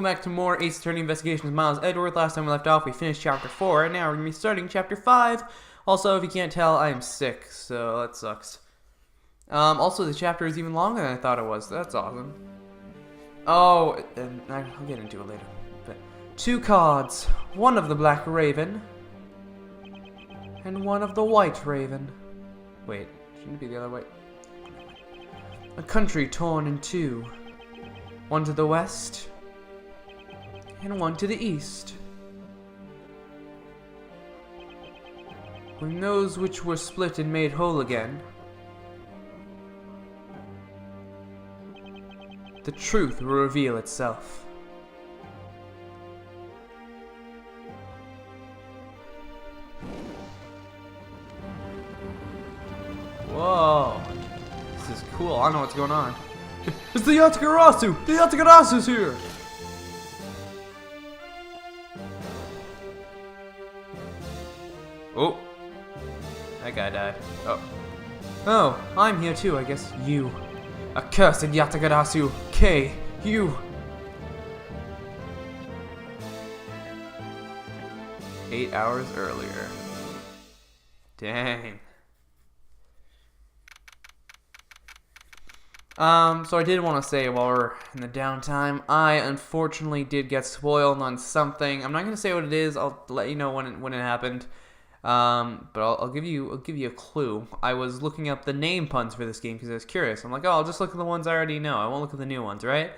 welcome back to more Ace Attorney Investigations Miles Edgeworth. Last time we left off, we finished Chapter 4, and now we're going to be starting Chapter 5. Also, if you can't tell, I am sick, so that sucks. Also, the chapter is even longer than I thought it was. That's awesome. Oh, and I'll get into it later. But 2 cards. One of the Black Raven, and one of the White Raven. Wait, shouldn't it be the other way? A country torn in 2. One to the west, and one to the east. When those which were split and made whole again, the truth will reveal itself. Whoa. This is cool. I don't know what's going on. It's the Yatagarasu! The Yatagarasu's here! Oh. That guy died. Oh. Oh, I'm here too, I guess. You. Accursed Yatagarasu! K. You! 8 hours earlier. Dang. So I did want to say while we're in the downtime, I unfortunately did get spoiled on something. I'm not gonna say what it is. I'll let you know when it happened. But I'll give you a clue. I was looking up the name puns for this game because I was curious. I'm like, oh, I'll just look at the ones I already know. I won't look at the new ones, right?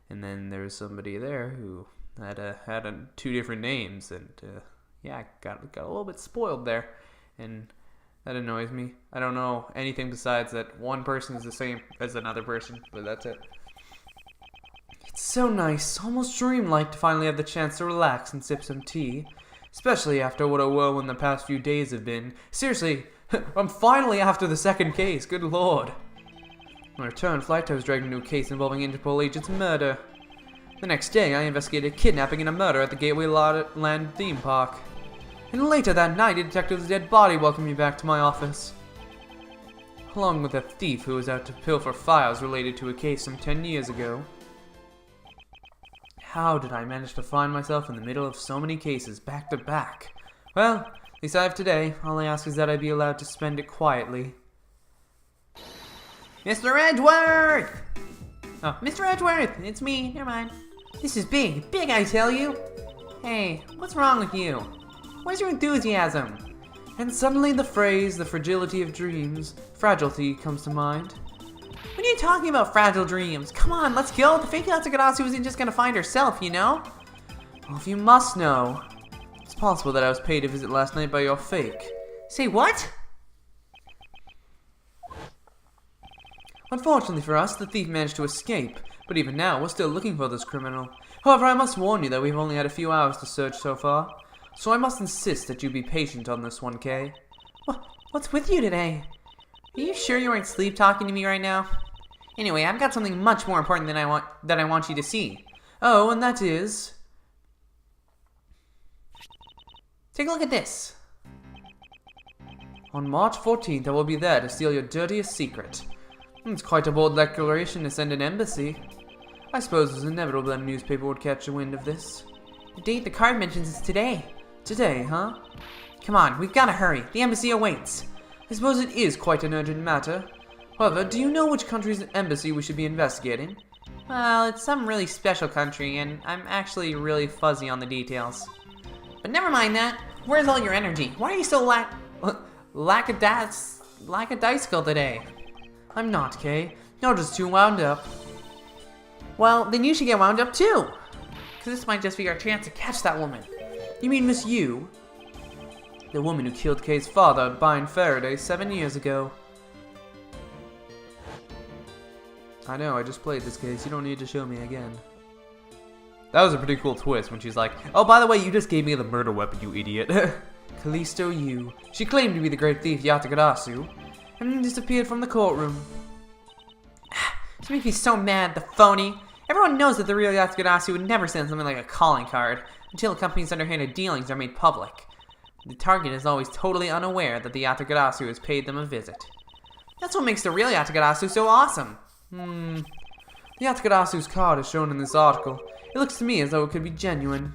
And then there was somebody there who had 2 different names, and yeah, I got a little bit spoiled there, and that annoys me. I don't know anything besides that one person is the same as another person, but that's it. It's so nice, almost dreamlike to finally have the chance to relax and sip some tea. Especially after what a whirlwind the past few days have been. Seriously, I'm finally after the 2nd case, good lord. On my return flight, I was dragged into a case involving Interpol agents and murder. The next day, I investigated a kidnapping and a murder at the Gateway Land theme park. And later that night, a detective's dead body welcomed me back to my office. Along with a thief who was out to pilfer files related to a case some 10 years ago. How did I manage to find myself in the middle of so many cases back to back? Well, at least I have today. All I ask is that I be allowed to spend it quietly. Mr. Edgeworth! Oh, Mr. Edgeworth! It's me. Never mind. This is big. Big, I tell you. Hey, what's wrong with you? Where's your enthusiasm? And suddenly the phrase, the fragility of dreams, fragility, comes to mind. What are you talking about, fragile dreams? Come on, let's go. The fake Yatagarasu isn't just gonna find herself, you know? Well, if you must know, it's possible that I was paid a visit last night by your fake. Say what? Unfortunately for us, the thief managed to escape, but even now, we're still looking for this criminal. However, I must warn you that we've only had a few hours to search so far, so I must insist that you be patient on this one, Kay. What's with you today? Are you sure you aren't sleep talking to me right now? Anyway, I've got something much more important than I want you to see. Oh, and that is... Take a look at this. On March 14th, I will be there to steal your dirtiest secret. It's quite a bold declaration to send an embassy. I suppose it was inevitable that a newspaper would catch a wind of this. The date the card mentions is today. Today, huh? Come on, we've got to hurry. The embassy awaits. I suppose it is quite an urgent matter. However, do you know which country's embassy we should be investigating? Well, it's some really special country, and I'm actually really fuzzy on the details. But never mind that. Where's all your energy? Why are you so lackadaisical today? I'm not, Kay. You're just too wound up. Well, then you should get wound up too. Because this might just be our chance to catch that woman. You mean Miss Yu? The woman who killed Kay's father at Byne Faraday 7 years ago. I know, I just played this case. You don't need to show me again. That was a pretty cool twist when she's like, oh, by the way, you just gave me the murder weapon, you idiot. Callisto Yu. She claimed to be the great thief Yatagarasu, and then disappeared from the courtroom. She makes me so mad, the phony. Everyone knows that the real Yatagarasu would never send something like a calling card until the company's underhanded dealings are made public. The target is always totally unaware that the Yatagarasu has paid them a visit. That's what makes the real Yatagarasu so awesome. The Yatagarasu's card is shown in this article, It looks to me as though it could be genuine.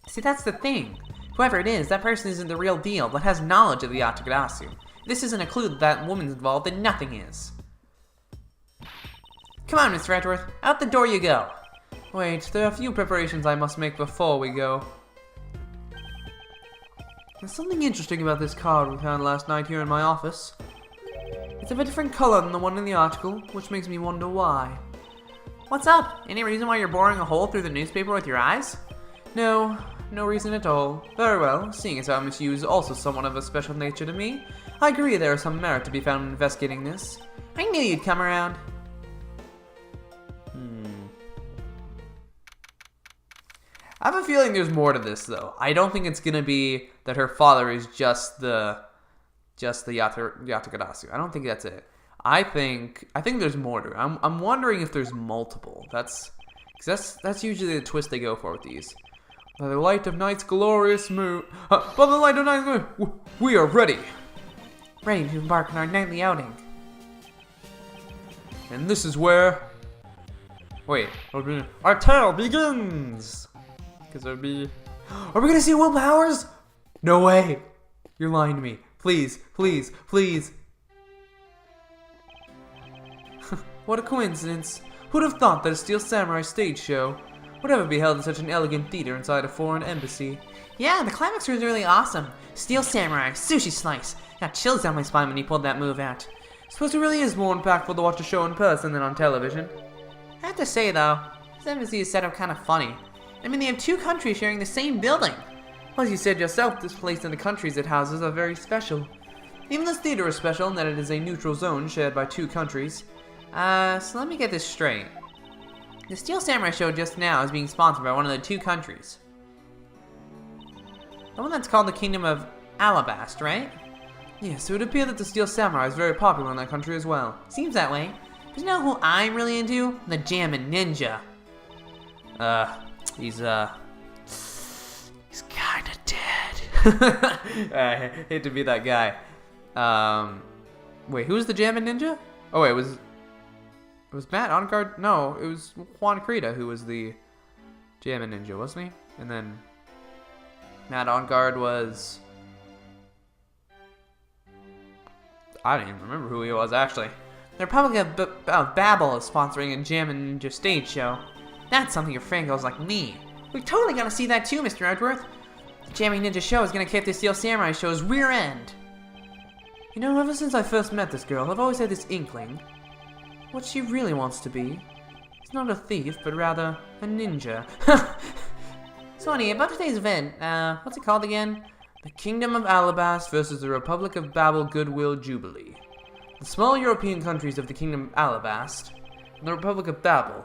See, that's the thing. Whoever it is, that person isn't the real deal, but has knowledge of the Yatagarasu. If this isn't a clue that that woman's involved, then nothing is. Come on, Mr. Edgeworth. Out the door you go. Wait, there are a few preparations I must make before we go. There's something interesting about this card we found last night here in my office. It's of a different color than the one in the article, which makes me wonder why. What's up? Any reason why you're boring a hole through the newspaper with your eyes? No reason at all. Very well, seeing as how misuse is also somewhat of a special nature to me, I agree there is some merit to be found in investigating this. I knew you'd come around. I have a feeling there's more to this, though. I don't think it's gonna be that her father is just the Yatagarasu. I don't think that's it. I think there's more to it. I'm wondering if there's multiple. That's usually the twist they go for with these. By the light of night's glorious moon, we are ready. Ready to embark on our nightly outing. And this is where... Wait, our tale begins! Because there'd be... Are we gonna see Will Powers? No way! You're lying to me. Please, please, please. What a coincidence. Who'd have thought that a Steel Samurai stage show would ever be held in such an elegant theater inside a foreign embassy? Yeah, the climax was really awesome. Steel Samurai, sushi slice. Got chills down my spine when he pulled that move out. Suppose it really is more impactful to watch a show in person than on television. I have to say though, this embassy is set up kind of funny. I mean, they have two countries sharing the same building. Well, as you said yourself, this place and the countries it houses are very special. Even this theater is special in that it is a neutral zone shared by two countries. So let me get this straight. The Steel Samurai show just now is being sponsored by one of the two countries. The one that's called the Kingdom of Alabast, right? Yes, it would appear that the Steel Samurai is very popular in that country as well. Seems that way. But you know who I'm really into? The Jammin' Ninja. He's kinda dead. I hate to be that guy. Wait, who's the Jammin' Ninja? Oh wait, it was Matt Ongard? No, it was Juan Creda who was the Jammin' Ninja, wasn't he? And then Matt Ongard was... I don't even remember who he was, actually. The Republic of Babel is sponsoring a Jammin' Ninja stage show. That's something your fangirls like me. We totally gotta see that too, Mr. Edgeworth. The Jammin' Ninja show is gonna kick the Steel Samurai show's rear end. You know, ever since I first met this girl, I've always had this inkling. What she really wants to be. It's not a thief, but rather a ninja. So anyway, about today's event, what's it called again? The Kingdom of Alabast versus the Republic of Babel Goodwill Jubilee. The small European countries of the Kingdom of Alabast and the Republic of Babel.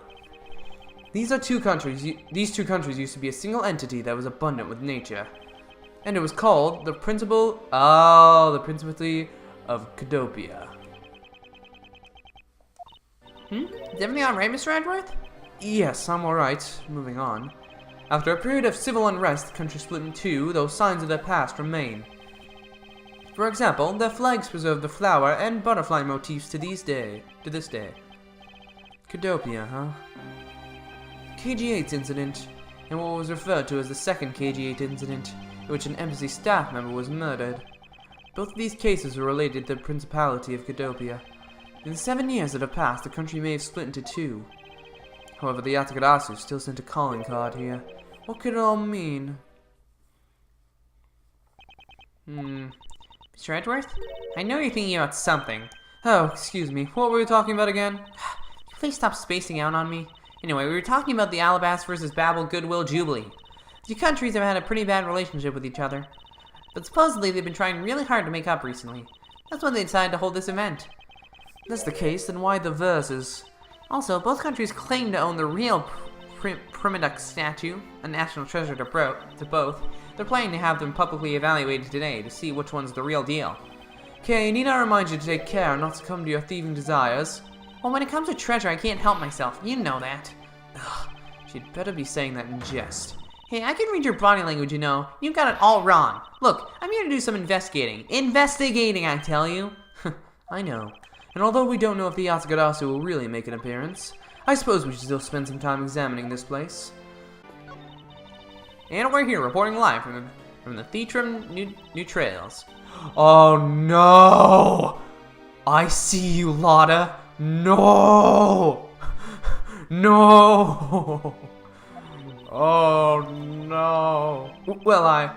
These two countries used to be a single entity that was abundant with nature. And it was called the Principality of Cadopia. Is everything alright, Mr. Edgeworth? Yes, I'm alright. Moving on. After a period of civil unrest, the country split in two, though signs of their past remain. For example, their flags preserve the flower and butterfly motifs to this day. Cadopia, huh? KG-8's incident, and what was referred to as the second KG-8 incident, in which an embassy staff member was murdered. Both of these cases were related to the Principality of Cadopia. In the 7 years that have passed, the country may have split into two. However, the Yatagarasu still sent a calling card here. What could it all mean? Mr. Edgeworth? I know you're thinking about something. Oh, excuse me. What were we talking about again? Please stop spacing out on me. Anyway, we were talking about the Alabast versus Babel Goodwill Jubilee. The two countries have had a pretty bad relationship with each other. But supposedly they've been trying really hard to make up recently. That's why they decided to hold this event. If that's the case, then why the verses? Also, both countries claim to own the real Primadux statue, a national treasure to both. They're planning to have them publicly evaluated today to see which one's the real deal. Okay, need I remind you to take care not to succumb to your thieving desires? Well, when it comes to treasure, I can't help myself. You know that. Ugh, she'd better be saying that in jest. Hey, I can read your body language, you know. You got it all wrong. Look, I'm here to do some investigating. Investigating, I tell you. I know. And although we don't know if the Yatagarasu will really make an appearance, I suppose we should still spend some time examining this place. And we're here reporting live from the Theatrum New Trails. Oh no! I see you, Lotta. No! No! Oh no! Well,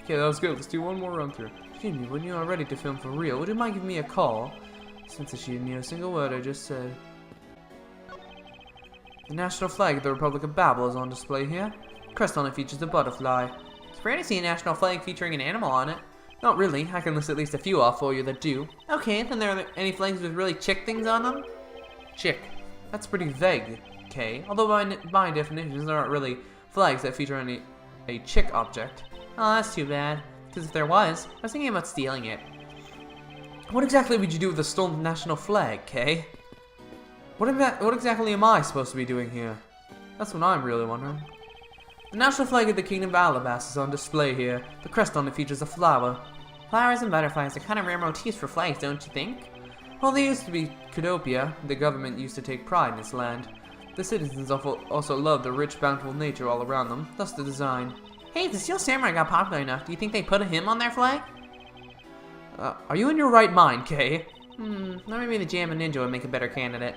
okay, that was good. Let's do one more run through. Excuse me, when you are ready to film for real, would you mind giving me a call? Since she didn't hear a single word I just said. The national flag of the Republic of Babel is on display here. The crest on it features a butterfly. It's rare to see a national flag featuring an animal on it. Not really. I can list at least a few off for you that do. Okay, then there are any flags with really chick things on them? Chick. That's pretty vague, okay? Although by definition, there aren't really flags that feature a chick object. Oh, that's too bad. Because if there was, I was thinking about stealing it. What exactly would you do with the stolen national flag, Kay? What exactly am I supposed to be doing here? That's what I'm really wondering. The national flag of the Kingdom of Alabas is on display here. The crest on it features a flower. Flowers and butterflies are kind of rare motifs for flags, don't you think? Well, they used to be Codopia. The government used to take pride in its land. The citizens also love the rich, bountiful nature all around them, thus the design. Hey, if the Steel Samurai got popular enough, do you think they put him on their flag? Are you in your right mind, Kay? Maybe the Jammin' Ninja would make a better candidate.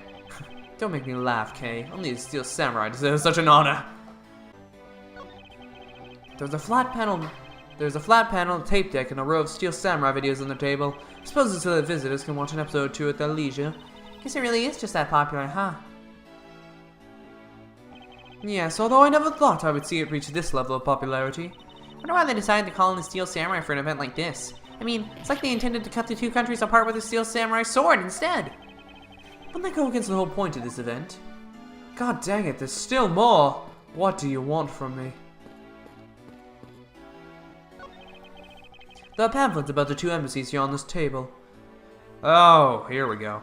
Don't make me laugh, Kay. Only the Steel Samurai deserves such an honor. There's a flat panel, tape deck, and a row of Steel Samurai videos on the table. Suppose it's so that visitors can watch an episode or two at their leisure. Guess it really is just that popular, huh? Yes, although I never thought I would see it reach this level of popularity. I wonder why they decided to call in the Steel Samurai for an event like this. I mean, it's like they intended to cut the two countries apart with a Steel Samurai sword instead. Wouldn't that go against the whole point of this event? God dang it, there's still more! What do you want from me? There are pamphlets about the two embassies here on this table. Oh, here we go.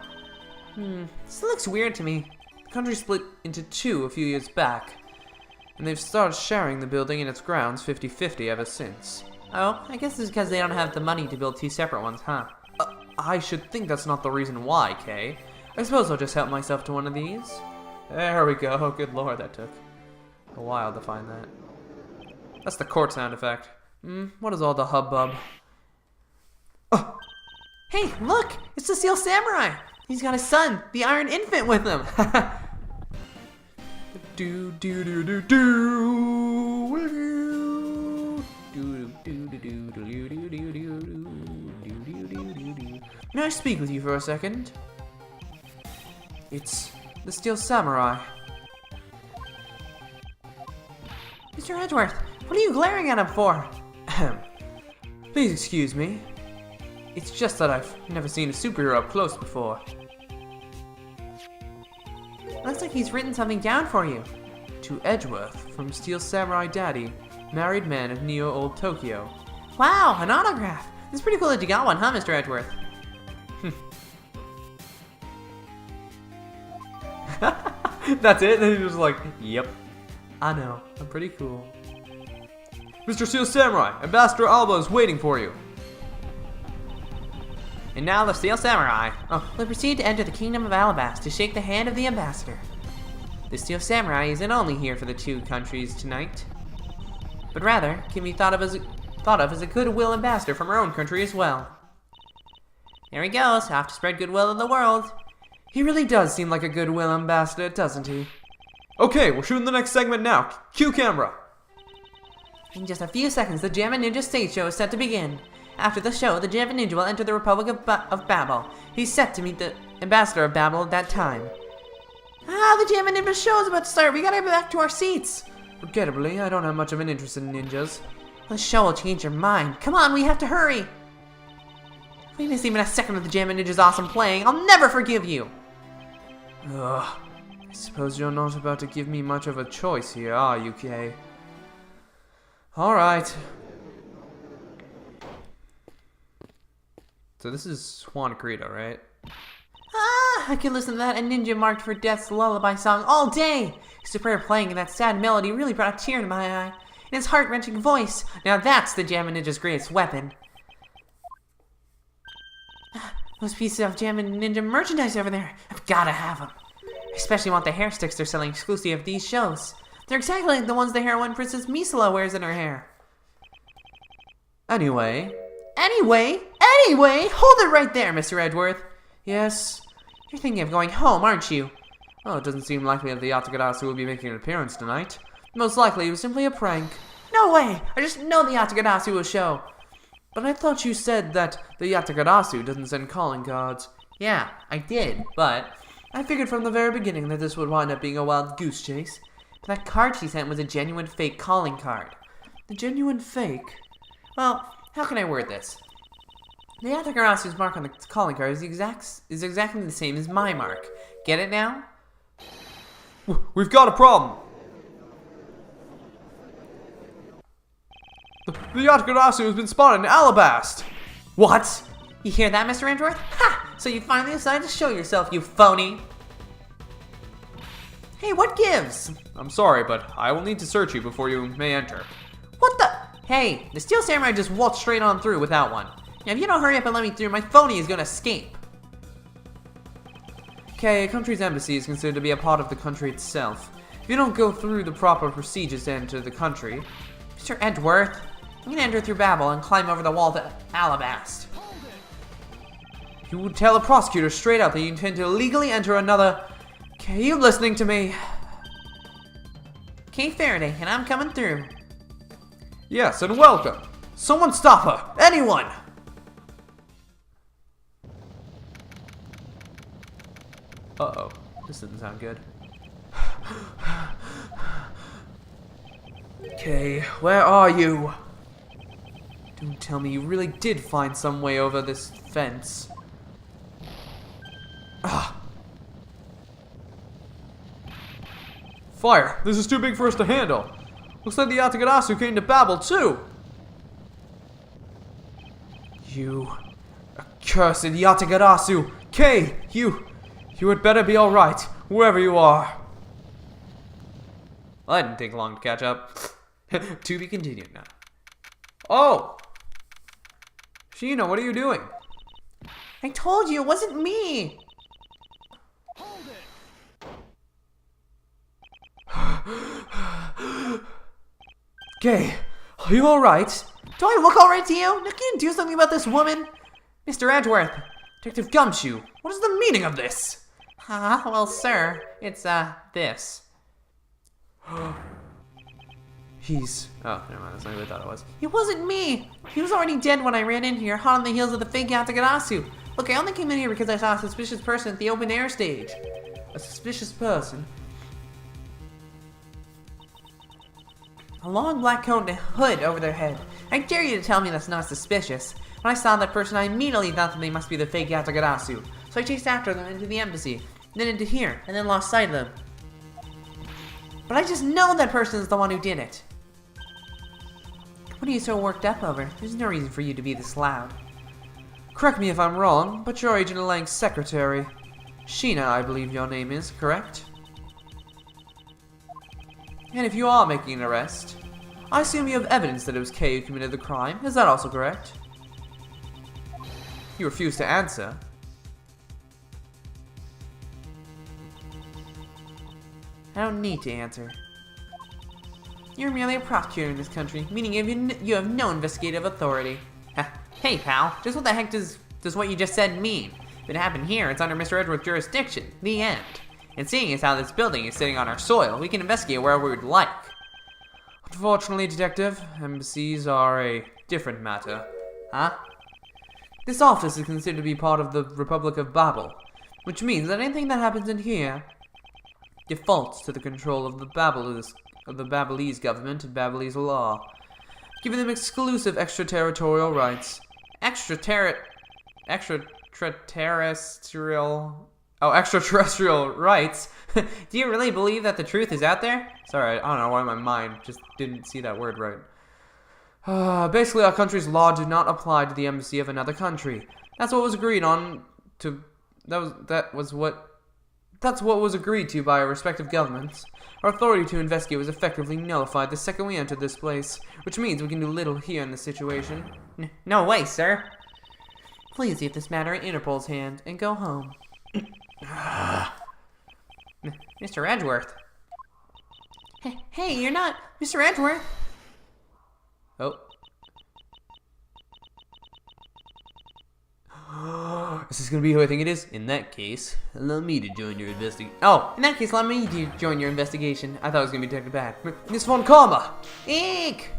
This looks weird to me. The country split into two a few years back, and they've started sharing the building and its grounds 50-50 ever since. Oh, I guess it's because they don't have the money to build two separate ones, huh? I should think that's not the reason why, Kay. I suppose I'll just help myself to one of these. There we go. Oh, good lord, that took a while to find that. That's the court sound effect. What is all the hubbub? Oh! Hey, look! It's the Steel Samurai! He's got his son, the Iron Infant, with him! May I speak with you for a second? It's the Steel Samurai. Mr. Edgeworth, what are you glaring at him for? Please excuse me. It's just that I've never seen a superhero up close before. Looks like he's written something down for you. To Edgeworth, from Steel Samurai Daddy, married man of Neo Old Tokyo. Wow, an autograph! It's pretty cool that you got one, huh, Mr. Edgeworth? That's it? And he was like, yep. I know, I'm pretty cool. Mr. Steel Samurai, Ambassador Alba is waiting for you. And now the Steel Samurai will proceed to enter the Kingdom of Alabas to shake the hand of the Ambassador. The Steel Samurai isn't only here for the two countries tonight, but rather can be thought of as a goodwill ambassador from our own country as well. There he goes, off to spread goodwill in the world. He really does seem like a goodwill ambassador, doesn't he? Okay, we're shooting the next segment now. Cue camera. In just a few seconds, the Jammin' Ninja stage show is set to begin. After the show, the Jammin' Ninja will enter the Republic of Babel. He's set to meet the Ambassador of Babel at that time. The Jammin' Ninja show is about to start. We gotta get back to our seats. Regrettably, I don't have much of an interest in ninjas. The show will change your mind. Come on, we have to hurry. If we miss even a second of the Jammin' Ninja's awesome playing, I'll never forgive you. Ugh. I suppose you're not about to give me much of a choice here, are you, Kay? Alright. So this is Juan Credo, right? I could listen to that and Ninja Marked for Death's lullaby song all day. His prayer playing and that sad melody really brought a tear to my eye. And his heart-wrenching voice. Now that's the Jammin' Ninja's greatest weapon. Those pieces of Jammin' Ninja merchandise over there. I've gotta have them. I especially want the hair sticks they're selling exclusively of these shows. They're exactly like the ones the heroine Princess Misela wears in her hair. Anyway, hold it right there, Mr. Edgeworth. Yes, you're thinking of going home, aren't you? Well, it doesn't seem likely that the Yatagarasu will be making an appearance tonight. Most likely it was simply a prank. No way! I just know the Yatagarasu will show. But I thought you said that the Yatagarasu doesn't send calling cards. Yeah, I did, but I figured from the very beginning that this would wind up being a wild goose chase. But that card she sent was a genuine fake calling card. The genuine fake? Well, how can I word this? The Yatagarasu's mark on the calling card is exactly the same as my mark. Get it now? We've got a problem. The Yatagarasu has been spotted in Alabast. What? You hear that, Mr. Edgeworth? Ha! So you finally decided to show yourself, you phony. Hey, what gives? I'm sorry, but I will need to search you before you may enter. What the? Hey, the Steel Samurai just walked straight on through without one. Now, if you don't hurry up and let me through, my phony is gonna escape. Okay, a country's embassy is considered to be a part of the country itself. If you don't go through the proper procedures to enter the country... Mr. Edgeworth, I'm gonna enter through Babel and climb over the wall to Alabast. You would tell a prosecutor straight out that you intend to illegally enter another... Okay, you listening to me? Okay, Faraday, and I'm coming through. Yes, and welcome. Someone stop her! Anyone! Uh-oh, this doesn't sound good. Okay, where are you? Don't tell me you really did find some way over this fence. Ah! Fire! This is too big for us to handle. Looks like the Yatagarasu came to Babel too. You accursed Yatagarasu! Kay, you had better be alright, wherever you are. Well, that didn't take long to catch up. To be continued now. Oh! Sheena, what are you doing? I told you, it wasn't me! Hold it! Kay, are you alright? Do I look alright to you? Now, can you do something about this woman? Mr. Edgeworth, Detective Gumshoe, what is the meaning of this? Well, sir, it's, this. Oh, never mind, that's not what I thought it was. It wasn't me! He was already dead when I ran in here, hot on the heels of the fake Yatagarasu. Look, I only came in here because I saw a suspicious person at the open air stage. A suspicious person? A long black coat and a hood over their head. I dare you to tell me that's not suspicious. When I saw that person, I immediately thought that they must be the fake Yatagarasu. So I chased after them into the embassy, then into here, and then lost sight of them. But I just know that person is the one who did it. What are you so worked up over? There's no reason for you to be this loud. Correct me if I'm wrong, but you're Agent Lang's secretary. Sheena, I believe your name is, correct? And if you are making an arrest, I assume you have evidence that it was Kay who committed the crime. Is that also correct? You refuse to answer. I don't need to answer. You're merely a prosecutor in this country, meaning you have no investigative authority. Hey, pal, just what the heck does what you just said mean? If it happened here, it's under Mr. Edgeworth's jurisdiction. The end. And seeing as how this building is sitting on our soil, we can investigate wherever we'd like. Unfortunately, Detective, embassies are a different matter. Huh? This office is considered to be part of the Republic of Babel, which means that anything that happens in here defaults to the control of the Babelese government and Babelese law, giving them exclusive extraterritorial rights. Extraterrestrial rights? Do you really believe that the truth is out there? Sorry, I don't know why my mind just didn't see that word right. Basically, our country's law do not apply to the embassy of another country. That's what was agreed on to. That's what was agreed to by our respective governments. Our authority to investigate was effectively nullified the second we entered this place, which means we can do little here in this situation. No way, sir. Please leave this matter in Interpol's hand and go home. Mr. Mr. Edgeworth. Hey, you're not Mr. Edgeworth. Oh. Is this gonna be who I think it is? In that case, allow me to join your investigation. Oh, in that case, let me join your investigation. I thought it was gonna be Detective Bad. Miss Von Karma! Eek!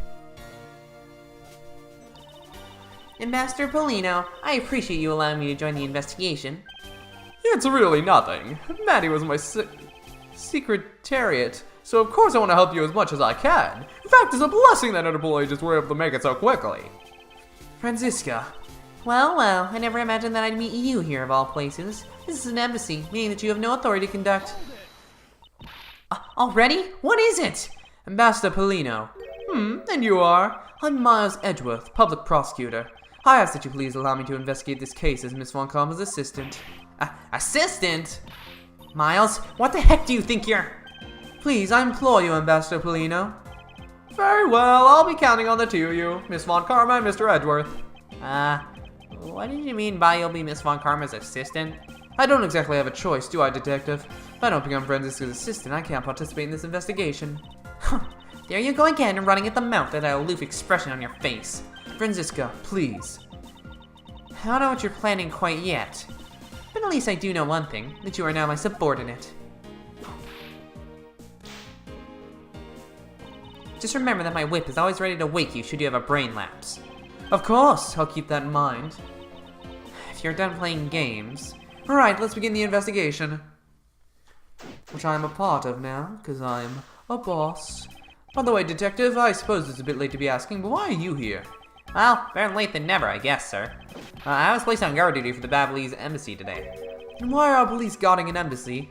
Ambassador Polino, I appreciate you allowing me to join the investigation. It's really nothing. Maddie was my secretariat, so of course I want to help you as much as I can. In fact, it's a blessing that Interpol agents were able to make it so quickly. Franziska. Well, I never imagined that I'd meet you here of all places. This is an embassy, meaning that you have no authority to conduct... already? What is it? Ambassador Polino. And you are? I'm Miles Edgeworth, public prosecutor. I ask that you please allow me to investigate this case as Miss Von Karma's assistant. Assistant? Miles, what the heck do you think you're... Please, I implore you, Ambassador Polino. Very well, I'll be counting on the two of you, Miss Von Karma and Mr. Edgeworth. What did you mean by you'll be Miss Von Karma's assistant? I don't exactly have a choice, do I, Detective? If I don't become Franziska's assistant, I can't participate in this investigation. There you go again, running at the mouth with that aloof expression on your face. Franziska, please. I don't know what you're planning quite yet. But at least I do know one thing, that you are now my subordinate. Just remember that my whip is always ready to wake you should you have a brain lapse. Of course, I'll keep that in mind. If you're done playing games... Alright, let's begin the investigation. Which I'm a part of now, because I'm a boss. By the way, Detective, I suppose it's a bit late to be asking, but why are you here? Well, better late than never, I guess, sir. I was placed on guard duty for the BABAHLESE embassy today. And why are police guarding an embassy?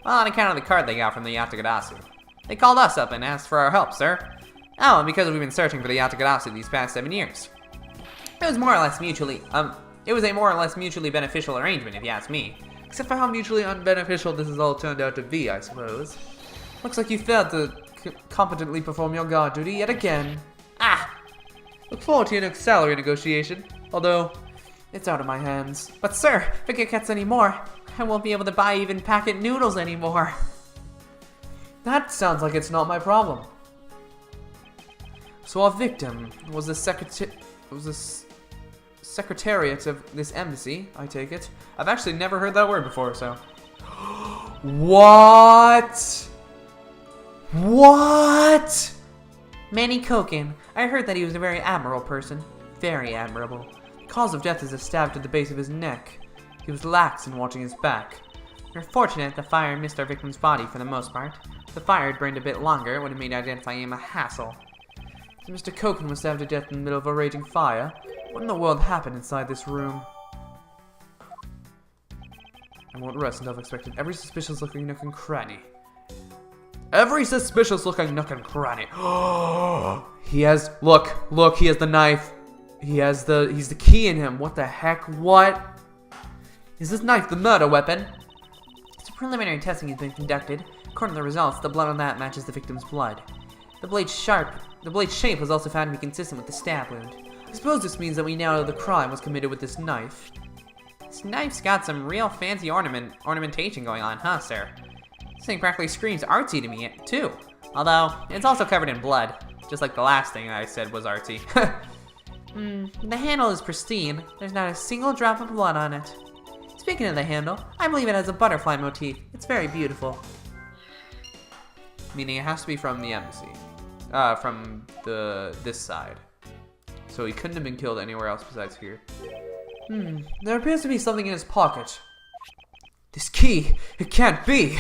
Well, on account of the card they got from the Yatagarasu. They called us up and asked for our help, sir. Oh, and because we've been searching for the Yatagarasu these past 7 years. It was a more or less mutually beneficial arrangement, if you ask me. Except for how mutually unbeneficial this has all turned out to be, I suppose. Looks like you failed to competently perform your guard duty yet again. Look forward to your next salary negotiation, although it's out of my hands. But sir, if it gets any more, I won't be able to buy even packet noodles anymore. That sounds like it's not my problem. So our victim was the secretariat of this embassy, I take it. I've actually never heard that word before, so... What? What? Manny Koken. I heard that he was a very admirable person. Very admirable. The cause of death is a stab to the base of his neck. He was lax in watching his back. We're fortunate the fire missed our victim's body for the most part. If the fire had burned a bit longer, it would have made identifying him a hassle. So Mr. Koken was stabbed to death in the middle of a raging fire. What in the world happened inside this room? I won't rest until I've inspected every suspicious-looking nook and cranny. Every suspicious-looking nook and cranny. He has, look, he has the knife. He's the key in him. What the heck? What? Is this knife the murder weapon? Some preliminary testing has been conducted. According to the results, the blood on that matches the victim's blood. The blade's shape was also found to be consistent with the stab wound. I suppose this means that we now know the crime was committed with this knife. This knife's got some real fancy ornamentation going on, huh, sir? This thing practically screams artsy to me, too. Although, it's also covered in blood. Just like the last thing I said was artsy. The handle is pristine. There's not a single drop of blood on it. Speaking of the handle, I believe it has a butterfly motif. It's very beautiful. Meaning it has to be from the embassy. From this side. So he couldn't have been killed anywhere else besides here. There appears to be something in his pocket. This key! It can't be!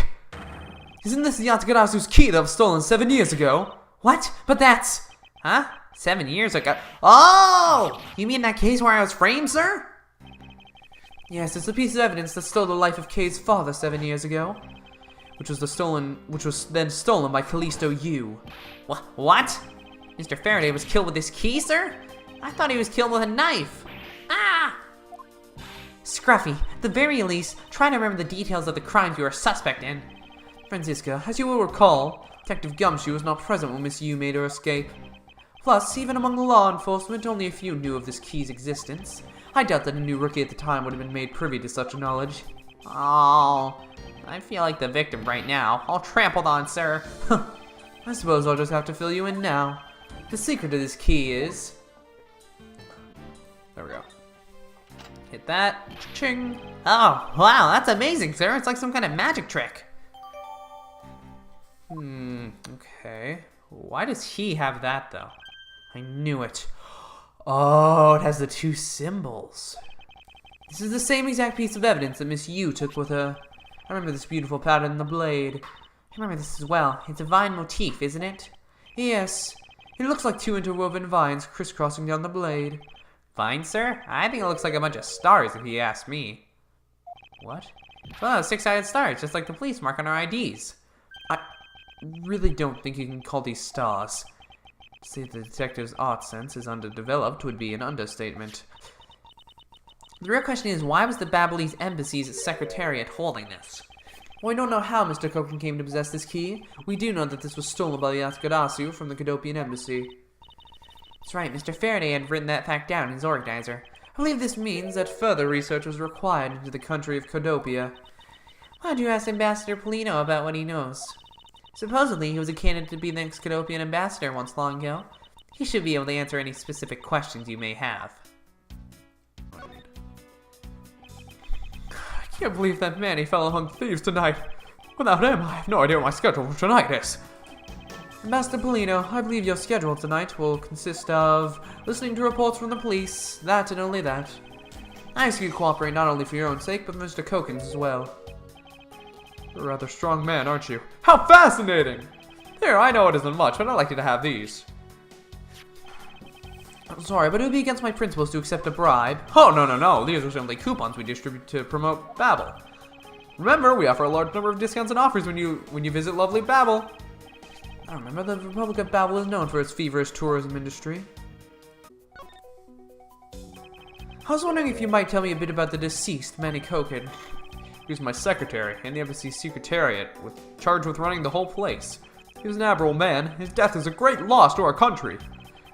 Isn't this the Yatagarasu's key that was stolen 7 years ago? What? But that's... Huh? 7 years ago? Oh! You mean that case where I was framed, sir? Yes, it's a piece of evidence that stole the life of Kay's father 7 years ago. Which was then stolen by Callisto Yu. What? Mr. Faraday was killed with this key, sir? I thought he was killed with a knife. Ah! Scruffy, at the very least, try to remember the details of the crimes you are a suspect in. Franziska, as you will recall, Detective Gumshoe was not present when Miss Yu made her escape. Plus, even among the law enforcement, only a few knew of this key's existence. I doubt that a new rookie at the time would have been made privy to such knowledge. Oh, I feel like the victim right now. All trampled on, sir. I suppose I'll just have to fill you in now. The secret to this key is... There we go. Hit that. Ching. Oh, wow, that's amazing, sir. It's like some kind of magic trick. Okay. Why does he have that, though? I knew it. Oh, it has the two symbols. This is the same exact piece of evidence that Miss Yu took with her. I remember this beautiful pattern in the blade. I remember this as well. It's a vine motif, isn't it? Yes. It looks like two interwoven vines crisscrossing down the blade. Vine, sir? I think it looks like a bunch of stars if you ask me. What? Well, six-sided stars, just like the police mark on our IDs. I really don't think you can call these stars. To say the detective's art sense is underdeveloped would be an understatement. The real question is, why was the BABAHLESE embassy's secretariat holding this? Well, we don't know how Mr. Koken came to possess this key. We do know that this was stolen by the Yatsugarasu from the Cadopian embassy. That's right, Mr. Faraday had written that fact down in his organizer. I believe this means that further research was required into the country of Cadopia. Why don't you ask Ambassador Polino about what he knows? Supposedly, he was a candidate to be the next Cadopian ambassador once long ago. He should be able to answer any specific questions you may have. I can't believe that Manny fell among thieves tonight. Without him, I have no idea what my schedule for tonight is. Ambassador Polino, I believe your schedule tonight will consist of listening to reports from the police, that and only that. I ask you to cooperate not only for your own sake, but for Mr. Koken's as well. You're a rather strong man, aren't you? How fascinating! There, I know it isn't much, but I'd like you to have these. I'm sorry, but it would be against my principles to accept a bribe. Oh, no. These are simply coupons we distribute to promote Babel. Remember, we offer a large number of discounts and offers when you visit lovely Babel. I remember the Republic of Babel is known for its feverish tourism industry. I was wondering if you might tell me a bit about the deceased Manny Koken. He was my secretary in the embassy's secretariat, charged with running the whole place. He was an admirable man. His death is a great loss to our country.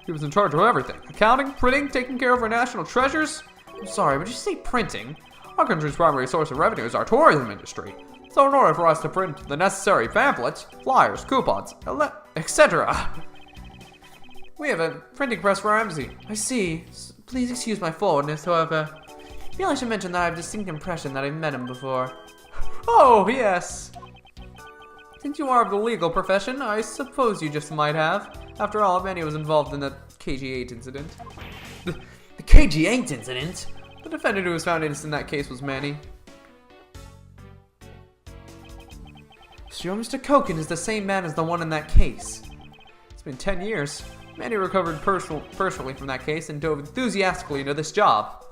He was in charge of everything. Accounting, printing, taking care of our national treasures. I'm sorry, but you say printing? Our country's primary source of revenue is our tourism industry. So in order for us to print the necessary pamphlets, flyers, coupons, etc., we have a printing press for our embassy. I see. Please excuse my forwardness, however. I feel I should mention that I have a distinct impression that I've met him before. Oh, yes. Since you are of the legal profession, I suppose you just might have. After all, Manny was involved in the KG8 incident. The KG8 incident? The defendant who was found innocent in that case was Manny. Sure, Mr. Koken is the same man as the one in that case. It's been 10 years. Manny recovered personally from that case and dove enthusiastically into this job.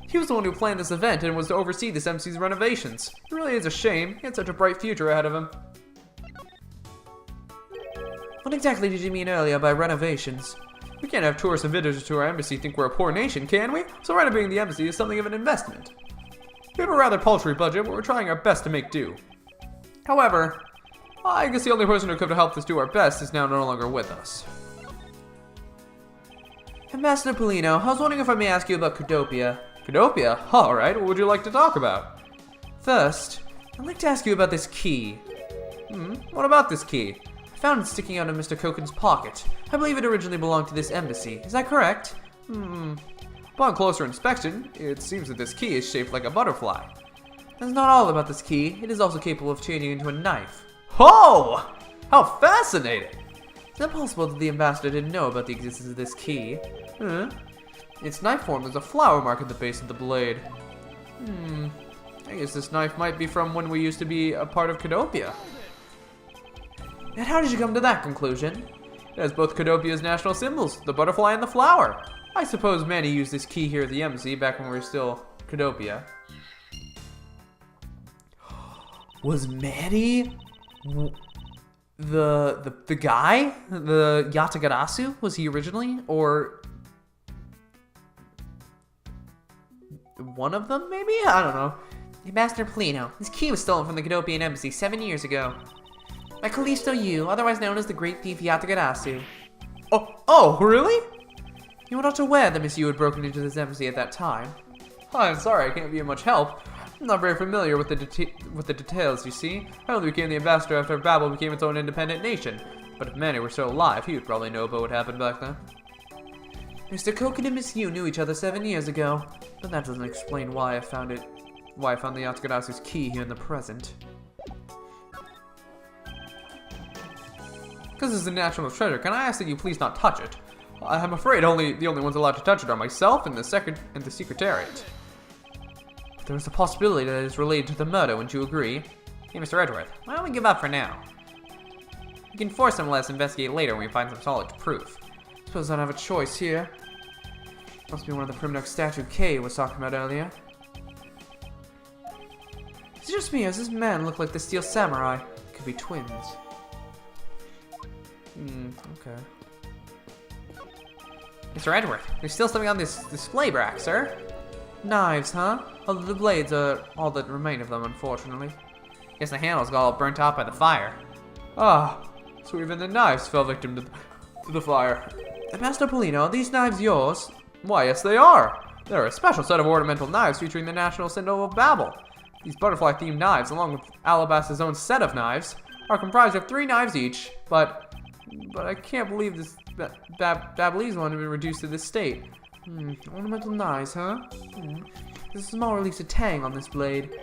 He was the one who planned this event and was to oversee this embassy's renovations. It really is a shame. He had such a bright future ahead of him. What exactly did you mean earlier by renovations? We can't have tourists and visitors to our embassy think we're a poor nation, can we? So renovating the embassy is something of an investment. We have a rather paltry budget, but we're trying our best to make do. However, I guess the only person who could have helped us do our best is now no longer with us. Ambassador Polino, I was wondering if I may ask you about Cadopia. Cadopia? Alright, what would you like to talk about? First, I'd like to ask you about this key. What about this key? I found it sticking out of Mr. Koken's pocket. I believe it originally belonged to this embassy. Is that correct? Upon closer inspection, it seems that this key is shaped like a butterfly. That's not all about this key. It is also capable of changing into a knife. Oh! How fascinating! Is it possible that the ambassador didn't know about the existence of this key? Its knife form, there's a flower mark at the base of the blade. I guess this knife might be from when we used to be a part of Cadopia. And how did you come to that conclusion? It has both Cadopia's national symbols, the butterfly and the flower. I suppose Manny used this key here at the embassy back when we were still Cadopia. Was Manny the guy? The Yatagarasu? Was he originally? Or one of them, maybe? I don't know. Ambassador Polino, this key was stolen from the Cadopian embassy 7 years ago. By Callisto Yu, otherwise known as the Great Thief Yatagarasu. Oh, really? You were not aware that Miss Yu had broken into this embassy at that time. Oh, I'm sorry, I can't be of much help. I'm not very familiar with the details, you see. I only became the ambassador after Babel became its own independent nation. But if Manny were still alive, he would probably know about what happened back then. Mr. Koken and Miss Yu knew each other 7 years ago, but that doesn't explain why I found the Yatsugadasu's key here in the present. Because this is a national treasure, can I ask that you please not touch it? I'm afraid the only ones allowed to touch it are myself and the Secretariat. But there is a possibility that it is related to the murder, wouldn't you agree? Hey, Mr. Edgeworth, why don't we give up for now? We can force him to let us investigate later when we find some solid proof. Suppose I don't have a choice here. Must be one of the Primnook statue Kay was talking about earlier. Is it just me, or does this man look like the Steel Samurai? Could be twins. Okay. Mr. Edgeworth, there's still something on this display rack, sir. Knives, huh? Although the blades are all that remain of them, unfortunately. Guess the handles got all burnt out by the fire. Ah, so even the knives fell victim to the fire. Master Polino, are these knives yours? Why, yes they are. They're a special set of ornamental knives featuring the national symbol of Babel. These butterfly-themed knives, along with Alabast's own set of knives, are comprised of 3 knives each, but I can't believe this BABAHLESE one has been reduced to this state. Ornamental knives, huh? There's a small release of tang on this blade.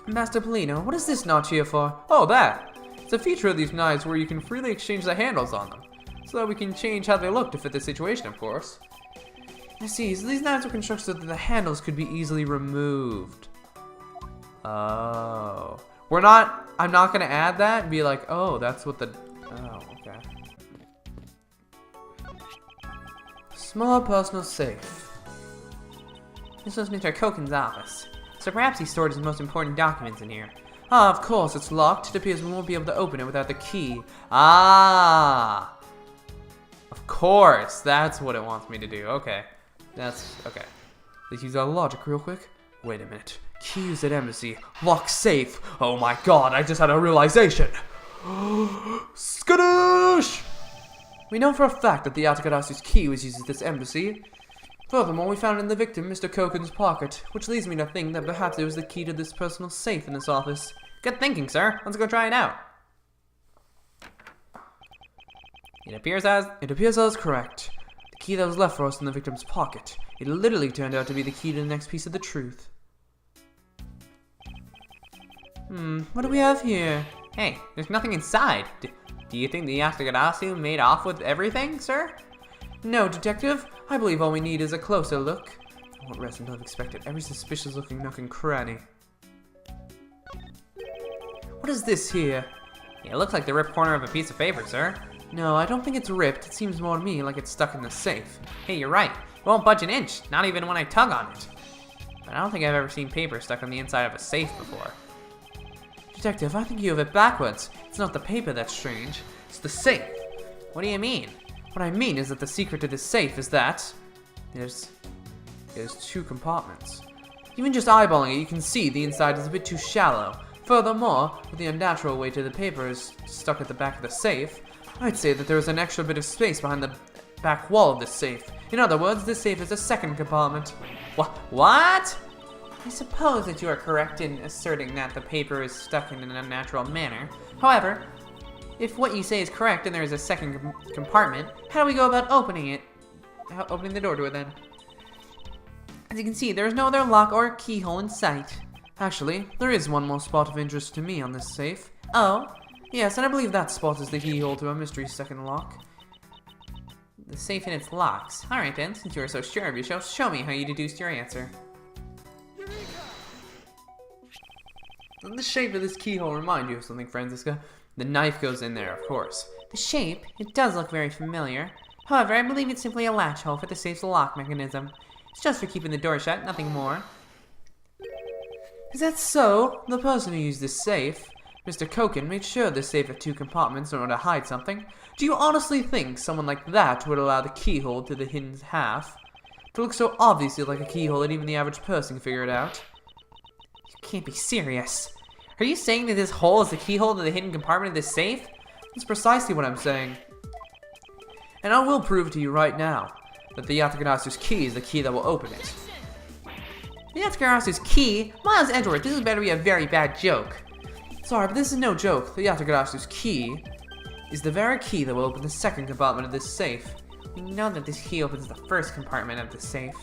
Master Polino, what is this notch here for? Oh, that! It's a feature of these knives where you can freely exchange the handles on them, so that we can change how they look to fit the situation, of course. I see, so these knives are constructed so that the handles could be easily removed. Oh. I'm not gonna add that and be like, oh, that's what the... Oh, okay. Small personal safe. This was Mr. Koken's office, so perhaps he stored his most important documents in here. Ah, of course, it's locked. It appears we won't be able to open it without the key. Ah! Of course, that's what it wants me to do. Okay. That's... okay. Let's use our logic real quick. Wait a minute. Keys at embassy. Lock safe. Oh my god, I just had a realization. Skadoosh! We know for a fact that the Yatsugadasu's key was used at this embassy. Furthermore, we found it in the victim, Mr. Koken's pocket, which leads me to think that perhaps it was the key to this personal safe in this office. Good thinking, sir. Let's go try it out. It appears as correct. The key that was left for us in the victim's pocket. It literally turned out to be the key to the next piece of the truth. What do we have here? Hey, there's nothing inside. Do you think the Yatsugadasi made off with everything, sir? No, Detective. I believe all we need is a closer look. I won't rest until I've inspected every suspicious-looking nook and cranny. What is this here? It looks like the ripped corner of a piece of paper, sir. No, I don't think it's ripped. It seems more to me like it's stuck in the safe. Hey, you're right. It won't budge an inch, not even when I tug on it. But I don't think I've ever seen paper stuck on the inside of a safe before. Detective, I think you have it backwards. It's not the paper that's strange. It's the safe. What do you mean? What I mean is that the secret to this safe is that there's 2 compartments. Even just eyeballing it, you can see the inside is a bit too shallow. Furthermore, with the unnatural way to the paper is stuck at the back of the safe, I'd say that there is an extra bit of space behind the back wall of this safe. In other words, this safe is a second compartment. What? I suppose that you are correct in asserting that the paper is stuck in an unnatural manner. However, if what you say is correct and there is a second compartment, how do we go about opening the door to it then? As you can see, there is no other lock or keyhole in sight. Actually, there is one more spot of interest to me on this safe. Oh? Yes, and I believe that spot is the keyhole to a mystery second lock. The safe and its locks. Alright then, since you are so sure of yourself, show me how you deduced your answer. Doesn't the shape of this keyhole remind you of something, Franziska? The knife goes in there, of course. The shape? It does look very familiar. However, I believe it's simply a latch hole for the safe's lock mechanism. It's just for keeping the door shut, nothing more. Is that so? The person who used this safe, Mr. Koken, made sure this safe had 2 compartments in order to hide something. Do you honestly think someone like that would allow the keyhole to the hidden half to look so obviously like a keyhole that even the average person can figure it out? You can't be serious. Are you saying that this hole is the keyhole to the hidden compartment of this safe? That's precisely what I'm saying. And I will prove to you right now that the Yatsugadasu's key is the key that will open it. The Yatagarasu's key? Miles Edgeworth, this is better be a very bad joke. Sorry, but this is no joke. The Yatagarasu's key is the very key that will open the second compartment of this safe. We know that this key opens the first compartment of the safe.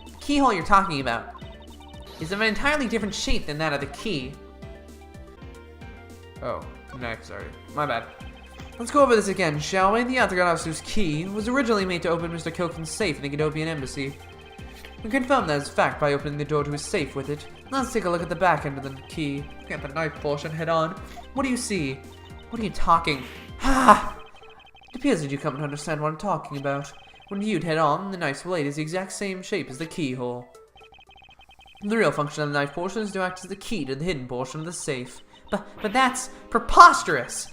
The keyhole you're talking about is of an entirely different shape than that of the key. Oh, knife, sorry. My bad. Let's go over this again, shall we? The Yatagarasu's key was originally made to open Mr. Koken's safe in the Godopian embassy. We confirmed that as fact by opening the door to his safe with it. Let's take a look at the back end of the key. Get the knife portion head on. What do you see? What are you talking? Ah! It appears that you come to understand what I'm talking about. When viewed head on, the knife's blade is the exact same shape as the keyhole. The real function of the knife portion is to act as the key to the hidden portion of the safe. But that's preposterous!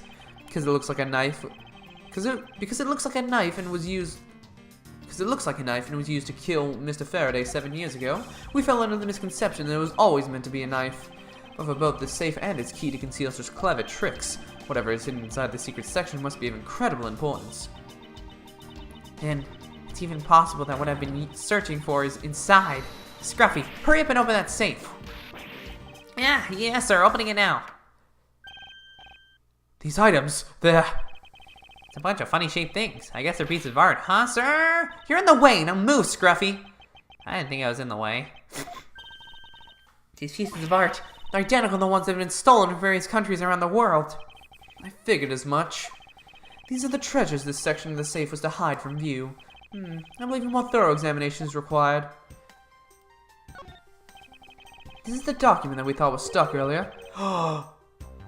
Because it looks like a knife. Because it looks like a knife and was used. Because it looks like a knife and was used to kill Mr. Faraday 7 years ago. We fell under the misconception that it was always meant to be a knife. But for both the safe and its key to conceal such clever tricks, whatever is hidden inside the secret section must be of incredible importance. And it's even possible that what I've been searching for is inside. Scruffy, hurry up and open that safe. Yes, sir, opening it now. These items, they're... It's a bunch of funny shaped things. I guess they're pieces of art, huh, sir? You're in the way. Now move, Scruffy. I didn't think I was in the way. These pieces of art are identical to the ones that have been stolen from various countries around the world. I figured as much. These are the treasures this section of the safe was to hide from view. I believe a more thorough examination is required. This is the document that we thought was stuck earlier.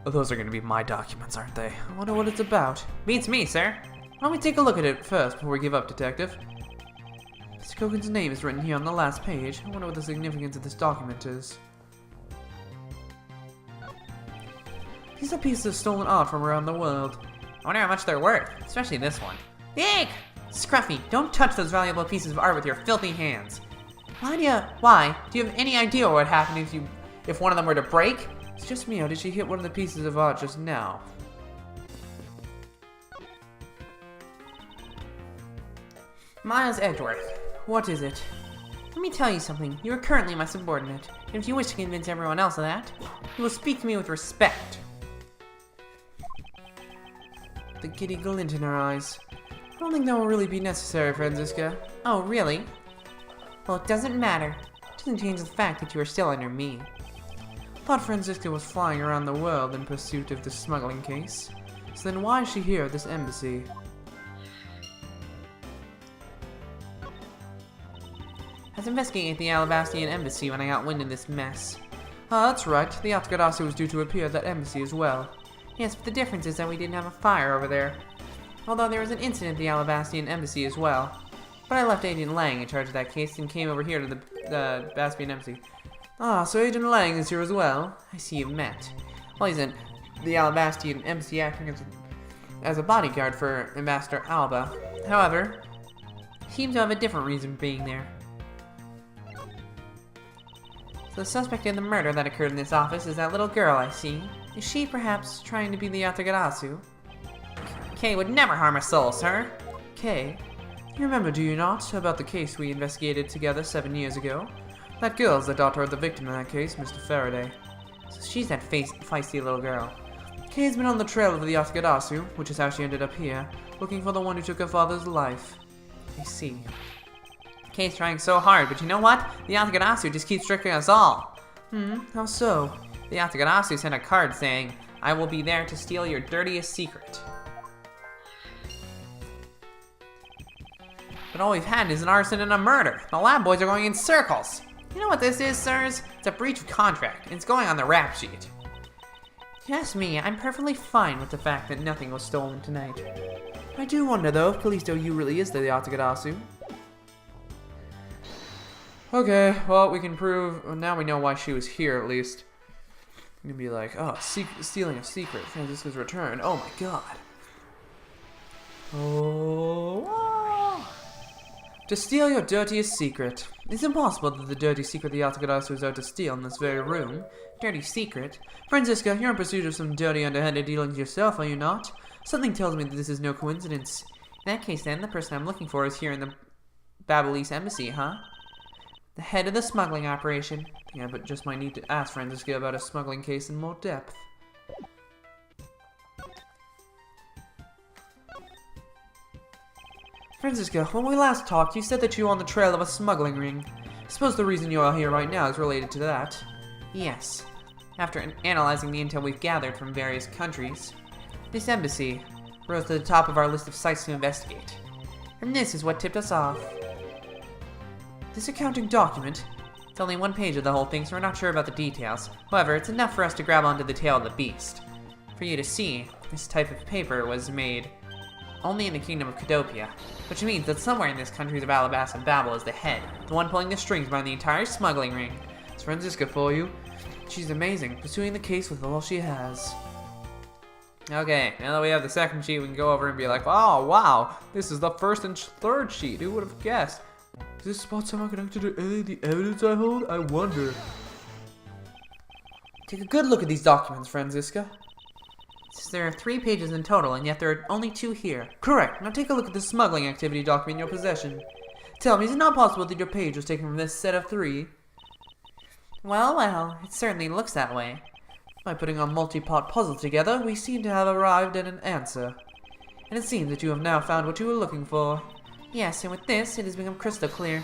Those are going to be my documents, aren't they? I wonder what it's about. Beats me, sir. Why don't we take a look at it first before we give up, Detective? Mr. Koken's name is written here on the last page. I wonder what the significance of this document is. These are pieces of stolen art from around the world. I wonder how much they're worth, especially this one. Eek! Scruffy, don't touch those valuable pieces of art with your filthy hands. Why? Do you have any idea what would happen if one of them were to break? It's just me, or did she hit one of the pieces of art just now? Miles Edgeworth, what is it? let me tell you something. You are currently my subordinate, and if you wish to convince everyone else of that, you will speak to me with respect. The giddy glint in her eyes. I don't think that will really be necessary, Franziska. Oh, really? Well, it doesn't matter. It doesn't change the fact that you are still under me. I thought Franziska was flying around the world in pursuit of the smuggling case. So then why is she here at this embassy? I was investigating at the Alabastian embassy when I got wind of this mess. Ah, that's right. The Yatagarasi was due to appear at that embassy as well. Yes, but the difference is that we didn't have a fire over there. Although there was an incident at the Alabastian embassy as well. But I left Agent Lang in charge of that case and came over here to the Baspian embassy. Ah, so Agent Lang is here as well. I see you've met. Well, he's in the Alabastian embassy acting as a bodyguard for Ambassador Alba. However, he seems to have a different reason for being there. So the suspect in the murder that occurred in this office is that little girl I see. Is she perhaps trying to be the Yatagarasu? Kay would never harm a soul, sir. Kay? You remember, do you not, about the case we investigated together 7 years ago? That girl's the daughter of the victim in that case, Mr. Faraday. So she's that feisty little girl. Kay's been on the trail of the Yatagarasu, which is how she ended up here, looking for the one who took her father's life. I see. Kay's trying so hard, but you know what? The Yatagarasu just keeps tricking us all. How so? The Yatagarasu sent a card saying, I will be there to steal your dirtiest secret. But all we've had is an arson and a murder. The lab boys are going in circles. You know what this is, sirs? It's a breach of contract, and it's going on the rap sheet. Yes, me, I'm perfectly fine with the fact that nothing was stolen tonight. I do wonder, though, if Callisto Yu really is the Yatagarasu. Okay, well, we can prove... Well, now we know why she was here, at least. I'm gonna be like, oh, stealing a secret. Franziska's return. Oh my god. Oh. To steal your dirtiest secret. It's impossible that the dirty secret the Yatagarasu is out to steal in this very room. Dirty secret? Franziska, you're in pursuit of some dirty underhanded dealings yourself, are you not? Something tells me that this is no coincidence. In that case, then, the person I'm looking for is here in the BABAHLESE embassy, huh? The head of the smuggling operation. Yeah, but just might need to ask Franziska about a smuggling case in more depth. Franziska, when we last talked, you said that you were on the trail of a smuggling ring. I suppose the reason you are here right now is related to that. Yes. After analyzing the intel we've gathered from various countries, this embassy rose to the top of our list of sites to investigate. And this is what tipped us off. This accounting document, it's only one page of the whole thing, so we're not sure about the details. However, it's enough for us to grab onto the tail of the beast. For you to see, this type of paper was made only in the kingdom of Cadopia, which means that somewhere in this countries of Alabas and Babel is the head, the one pulling the strings behind the entire smuggling ring. It's Franziska for you. She's amazing, pursuing the case with all she has. Okay, now that we have the second sheet, we can go over and be like, oh, wow, this is the first and third sheet. Who would have guessed? Is this spot somehow connected to any of the evidence I hold? I wonder. Take a good look at these documents, Franziska. There are 3 pages in total, and yet there are only 2 here. Correct. Now take a look at the smuggling activity document in your possession. Tell me, is it not possible that your page was taken from this set of 3? Well, well, it certainly looks that way. By putting our multi-part puzzle together, we seem to have arrived at an answer. And it seems that you have now found what you were looking for. Yes, and with this, it has become crystal clear.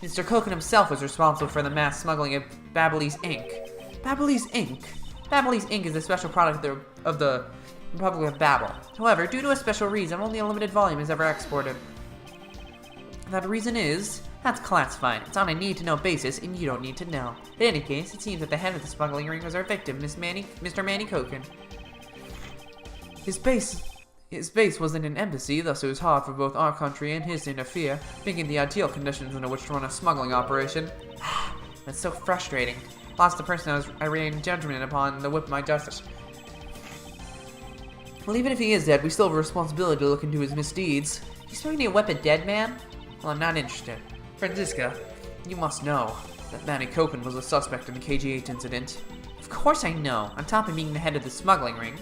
Mr. Koken himself was responsible for the mass smuggling of BABAHLESE ink. BABAHLESE ink? BABAHLESE ink is a special product of the Republic of Babel. However, due to a special reason, only a limited volume is ever exported. That reason is, that's classified. It's on a need-to-know basis, and you don't need to know. In any case, it seems that the head of the smuggling ring was our victim, Mr. Manny Koken. His base was in an embassy, thus it was hard for both our country and his to interfere, making the ideal conditions under which to run a smuggling operation. That's so frustrating. Lost the person I rained judgment upon the whip of my justice. Well, even if he is dead, we still have a responsibility to look into his misdeeds. You expect me to whip a dead man? Well, I'm not interested. Franziska, you must know that Manny Koken was a suspect in the KG-8 incident. Of course I know, on top of being the head of the smuggling ring.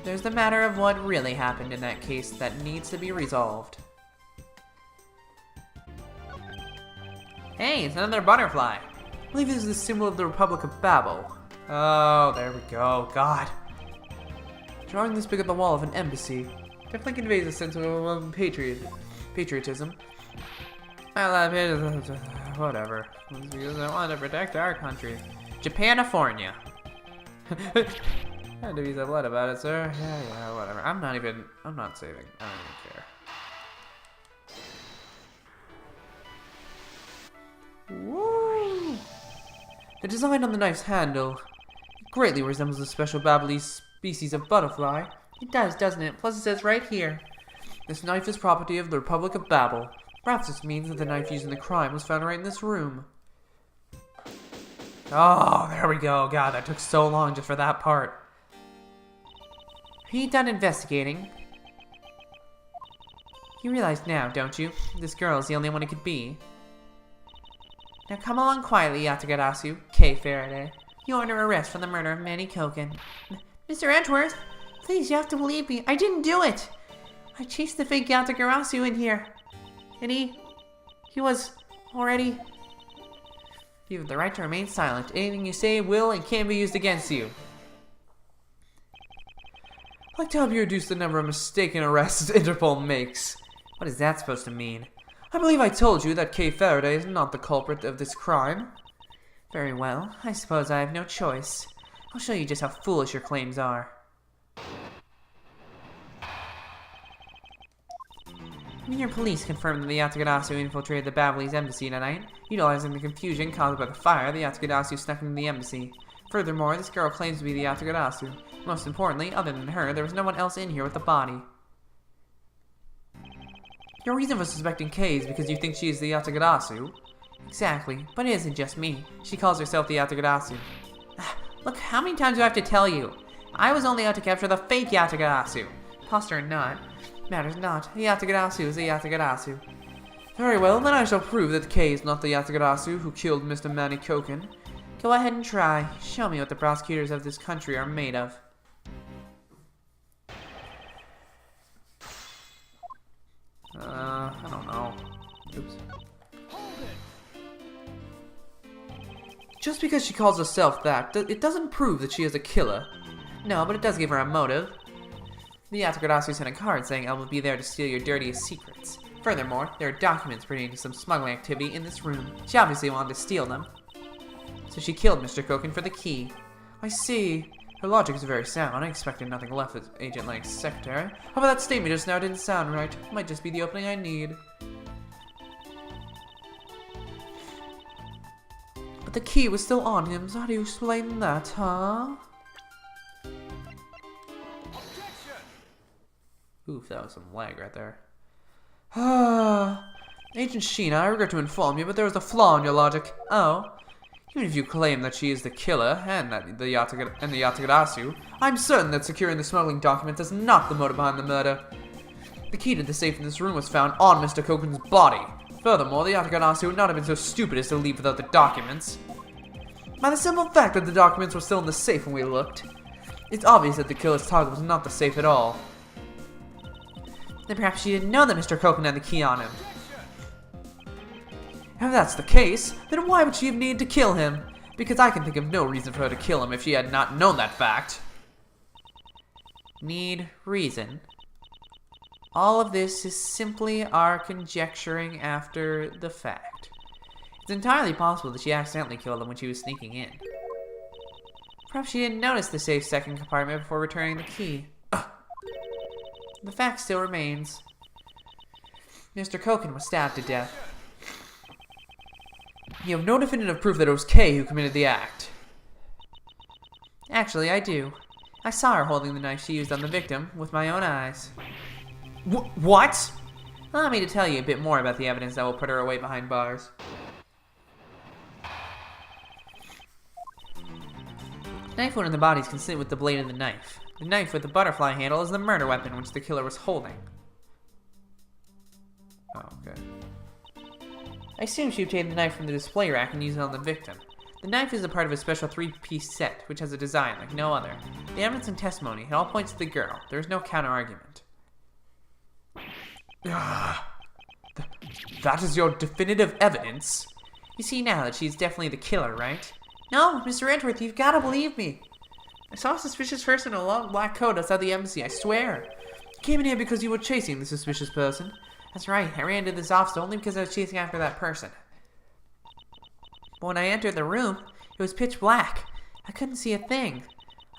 There's the matter of what really happened in that case that needs to be resolved. Hey, it's another butterfly. I believe this is the symbol of the Republic of Babel. Oh, there we go. God. Drawing this big on the wall of an embassy definitely conveys a sense of patriotism. Whatever. Because I want to protect our country. Japanifornia. Had to be so blood about it, sir. Yeah, whatever. I'm not saving. I don't even care. Woo! The design on the knife's handle greatly resembles a special BABAHLESE species of butterfly. It does, doesn't it? Plus it says right here, this knife is property of the Republic of Babel. Perhaps this means that the knife used in the crime was found right in this room. Oh, there we go. God, that took so long just for that part. Are you done investigating? You realize now, don't you? This girl is the only one it could be. Now come along quietly, Yatagarasu, K. Faraday. You're under arrest for the murder of Manny Koken. Mr. Edgeworth, please, you have to believe me. I didn't do it. I chased the fake Yatagarasu in here. And he was already... You have the right to remain silent. Anything you say will and can be used against you. I'd like to help you reduce the number of mistaken arrests Interpol makes. What is that supposed to mean? I believe I told you that Kay Faraday is not the culprit of this crime. Very well. I suppose I have no choice. I'll show you just how foolish your claims are. Your police confirmed that the Yatagarasu infiltrated the BABAHLESE embassy tonight. Utilizing the confusion caused by the fire, the Yatagarasu snuck into the embassy. Furthermore, this girl claims to be the Yatagarasu. Most importantly, other than her, there was no one else in here with the body. Your reason for suspecting Kay is because you think she is the Yatagarasu? Exactly, but it isn't just me. She calls herself the Yatagarasu. Look, how many times do I have to tell you? I was only out to capture the fake Yatagarasu. Imposter or not, matters not. The Yatagarasu is the Yatagarasu. Very well, then I shall prove that Kay is not the Yatagarasu who killed Mr. Manny Koken. Go ahead and try. Show me what the prosecutors of this country are made of. I don't know. Oops. Hold it. Just because she calls herself that, it doesn't prove that she is a killer. No, but it does give her a motive. The Yatagarasu sent a card saying I will be there to steal your dirtiest secrets. Furthermore, there are documents pertaining to some smuggling activity in this room. She obviously wanted to steal them. So she killed Mr. Koken for the key. I see. Her logic is very sound. I expected nothing less of Agent Lang's secretary. However, that statement just now didn't sound right. It might just be the opening I need. But the key was still on him, so how do you explain that, huh? Oof, that was some lag right there. Agent Sheena, I regret to inform you, but there is a flaw in your logic. Oh? Even if you claim that she is the killer and the Yatagarasu, I'm certain that securing the smuggling documents is not the motive behind the murder. The key to the safe in this room was found on Mr. Koken's body. Furthermore, the Yatagarasu would not have been so stupid as to leave without the documents. By the simple fact that the documents were still in the safe when we looked, it's obvious that the killer's target was not the safe at all. Then perhaps she didn't know that Mr. Koken had the key on him. If that's the case, then why would she have needed to kill him? Because I can think of no reason for her to kill him if she had not known that fact. Need reason? All of this is simply our conjecturing after the fact. It's entirely possible that she accidentally killed him when she was sneaking in. Perhaps she didn't notice the safe's second compartment before returning the key. The fact still remains. Mr. Koken was stabbed to death. You have no definitive proof that it was Kay who committed the act. Actually, I do. I saw her holding the knife she used on the victim with my own eyes. What? Allow me to tell you a bit more about the evidence that will put her away behind bars. The knife wound in the body is consistent with the blade of the knife. The knife with the butterfly handle is the murder weapon which the killer was holding. Oh, okay. I assume she obtained the knife from the display rack and used it on the victim. The knife is a part of a special 3-piece set, which has a design like no other. The evidence and testimony, it all points to the girl. There is no counter-argument. That is your definitive evidence? You see now that she's definitely the killer, right? No, Mr. Edgeworth, you've got to believe me. I saw a suspicious person in a long black coat outside the embassy, I swear. You came in here because you were chasing the suspicious person. That's right, I ran into this office only because I was chasing after that person. But when I entered the room, it was pitch black. I couldn't see a thing.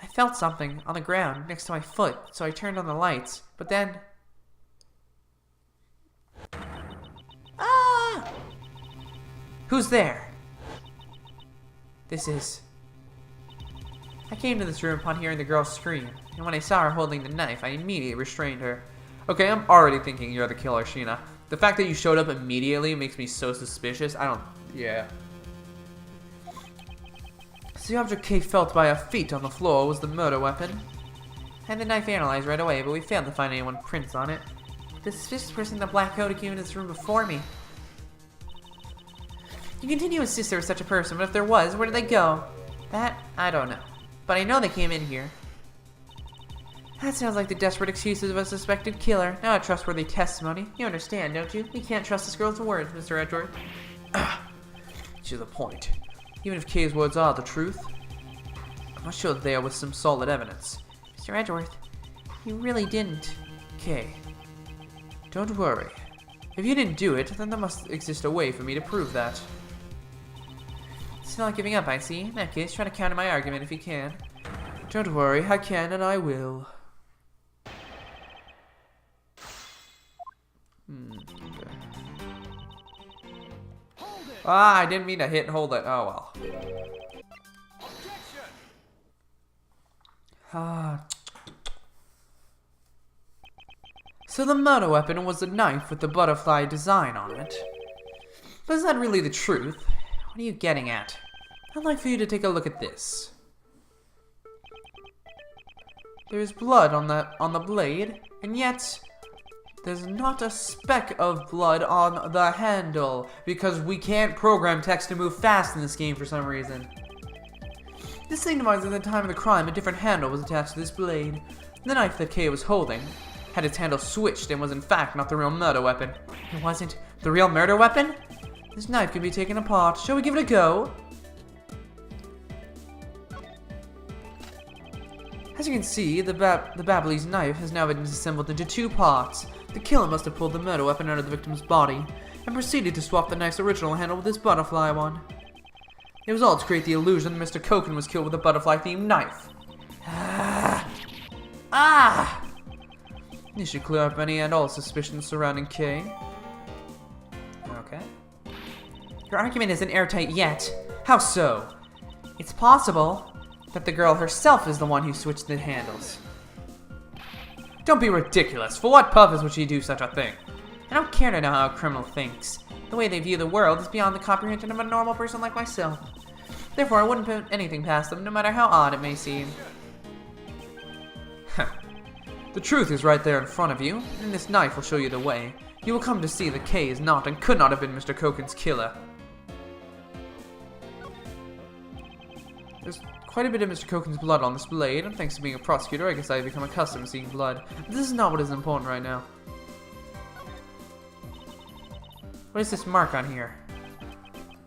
I felt something on the ground next to my foot, so I turned on the lights. But then... Ah! Who's there? This is... I came to this room upon hearing the girl scream, and when I saw her holding the knife, I immediately restrained her. Okay, I'm already thinking you're the killer, Sheena. The fact that you showed up immediately makes me so suspicious. Yeah. So the object Kay felt by her feet on the floor was the murder weapon. I had the knife analyzed right away, but we failed to find anyone's prints on it. The suspicious person in the black coat came into this room before me. You continue to insist there was such a person, but if there was, where did they go? That, I don't know. But I know they came in here. That sounds like the desperate excuses of a suspected killer, not a trustworthy testimony. You understand, don't you? We can't trust this girl's words, Mr. Edgeworth. To the point. Even if Kay's words are the truth, I'm not sure that there was some solid evidence. Mr. Edgeworth, you really didn't. Kay, don't worry. If you didn't do it, then there must exist a way for me to prove that. Still not giving up, I see. In that case, try to counter my argument if you can. Don't worry, I can and I will. Okay. I didn't mean to hit and hold it. Oh well. So the murder weapon was a knife with the butterfly design on it. But is that really the truth? What are you getting at? I'd like for you to take a look at this. There's blood on the blade, and yet there's not a speck of blood on the handle, because we can't program text to move fast in this game for some reason. This signifies that at the time of the crime, a different handle was attached to this blade. The knife that Kay was holding had its handle switched and was in fact not the real murder weapon. It wasn't the real murder weapon? This knife can be taken apart. Shall we give it a go? As you can see, the BABAHLESE knife has now been disassembled into 2 parts. The killer must have pulled the murder weapon out of the victim's body and proceeded to swap the knife's original handle with this butterfly one. It was all to create the illusion that Mr. Koken was killed with a butterfly-themed knife. This should clear up any and all suspicions surrounding Kay. Okay. Your argument isn't airtight yet. How so? It's possible that the girl herself is the one who switched the handles. Don't be ridiculous. For what purpose would she do such a thing? I don't care to know how a criminal thinks. The way they view the world is beyond the comprehension of a normal person like myself. Therefore, I wouldn't put anything past them, no matter how odd it may seem. The truth is right there in front of you, and this knife will show you the way. You will come to see that Kay is not and could not have been Mr. Koken's killer. There's quite a bit of Mr. Koken's blood on this blade, and thanks to being a prosecutor, I guess I've become accustomed to seeing blood. But this is not what is important right now. What is this mark on here?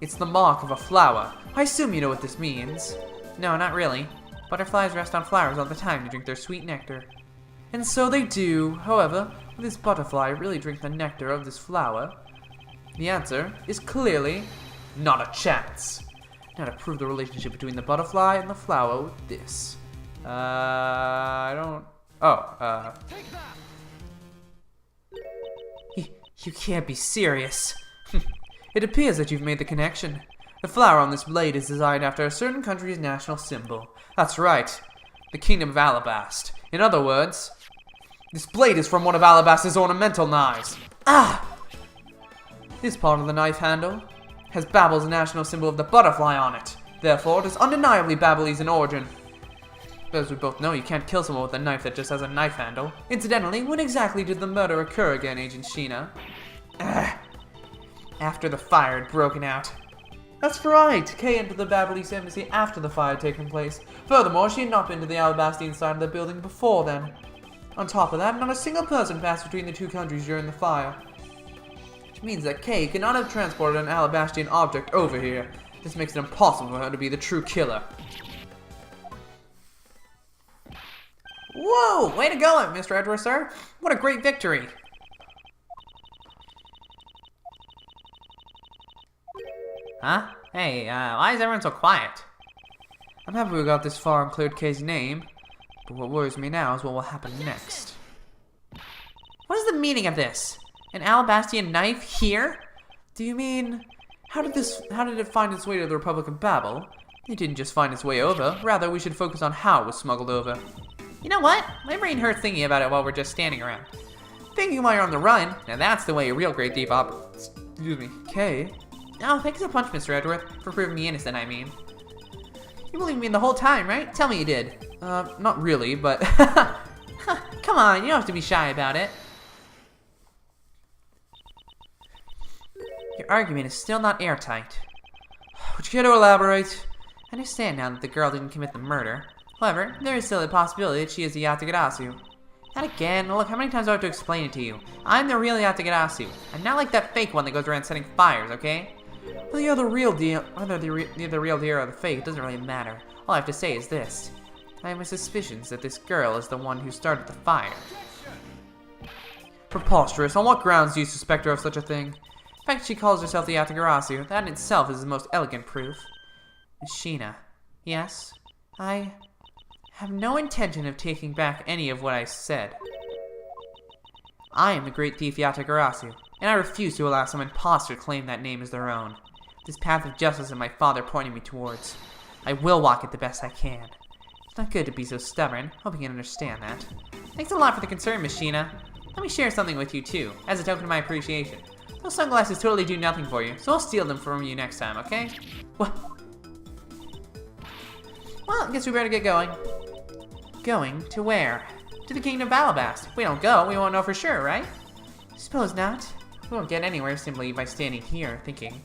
It's the mark of a flower. I assume you know what this means. No, not really. Butterflies rest on flowers all the time to drink their sweet nectar. And so they do. However, will this butterfly really drink the nectar of this flower? The answer is clearly not a chance. Now to prove the relationship between the butterfly and the flower with this. I don't... Oh, Take that! You can't be serious. It appears that you've made the connection. The flower on this blade is designed after a certain country's national symbol. That's right. The Kingdom of Alabast. In other words, this blade is from one of Alabast's ornamental knives. This part of the knife handle has Babel's national symbol of the butterfly on it. Therefore, it is undeniably BABAHLESE in origin. But as we both know, you can't kill someone with a knife that just has a knife handle. Incidentally, when exactly did the murder occur again, Agent Sheena? After the fire had broken out. That's right. Kay entered the BABAHLESE embassy after the fire had taken place. Furthermore, she had not been to the Alabastian side of the building before then. On top of that, not a single person passed between the 2 countries during the fire. Which means that Kay could not have transported an Alabastian object over here. This makes it impossible for her to be the true killer. Whoa! Way to go, Mr. Edgeworth, sir. What a great victory. Huh? Hey, why is everyone so quiet? I'm happy we got this far and cleared Kay's name, but what worries me now is what will happen next. What is the meaning of this? An Alabastian knife here? Do you mean, how did it find its way to the Republic of Babel? It didn't just find its way over, rather we should focus on how it was smuggled over. You know what? My brain hurts thinking about it while we're just standing around. Thinking while you're on the run, now that's the way a real great thief excuse me, Kay? Oh, thanks a bunch, Mr. Edgeworth, for proving me innocent, I mean. You believed me the whole time, right? Tell me you did. Not really, but... Come on, you don't have to be shy about it. Your argument is still not airtight. Would you care to elaborate? I understand now that the girl didn't commit the murder. However, there is still a possibility that she is the Yatagarasu. Not again. Look, how many times do I have to explain it to you? I'm the real Yatagarasu. I'm not like that fake one that goes around setting fires, okay? Well, you're the real deal. Whether you're the real deal or the fake, it doesn't really matter. All I have to say is this. I have my suspicions that this girl is the one who started the fire. Preposterous. On what grounds do you suspect her of such a thing? The fact she calls herself the Yatagarasu, that in itself is the most elegant proof. Miss Sheena, yes? I have no intention of taking back any of what I said. I am the great thief Yatagarasu, and I refuse to allow some imposter to claim that name as their own. This path of justice that my father pointed me towards. I will walk it the best I can. It's not good to be so stubborn. Hope you can understand that. Thanks a lot for the concern, Miss Sheena. Let me share something with you too, as a token of my appreciation. Those sunglasses totally do nothing for you, so I'll steal them from you next time, okay? Well, I guess we better get going. Going to where? To the Kingdom of Alabast. If we don't go, we won't know for sure, right? Suppose not. We won't get anywhere simply by standing here thinking.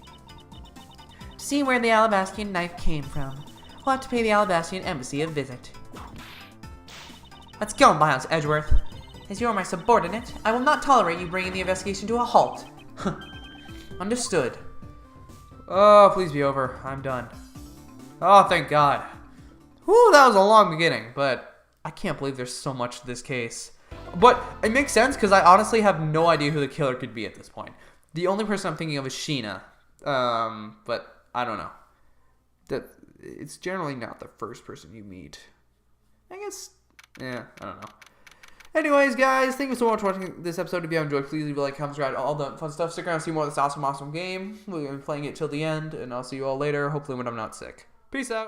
To see where the Alabastian knife came from, we'll have to pay the Alabastian embassy a visit. Let's go, Miles Edgeworth. As you are my subordinate, I will not tolerate you bringing the investigation to a halt. Understood. Oh, please be over. I'm done. Oh, thank God. Whew, that was a long beginning, but I can't believe there's so much to this case. But it makes sense because I honestly have no idea who the killer could be at this point. The only person I'm thinking of is Sheena. But I don't know. It's generally not the first person you meet. I guess, yeah, I don't know. Anyways, guys, thank you so much for watching this episode. If you have enjoyed, please leave a like, comment, subscribe, all the fun stuff. Stick around to see more of this awesome game. We're going to be playing it till the end, and I'll see you all later, hopefully when I'm not sick. Peace out.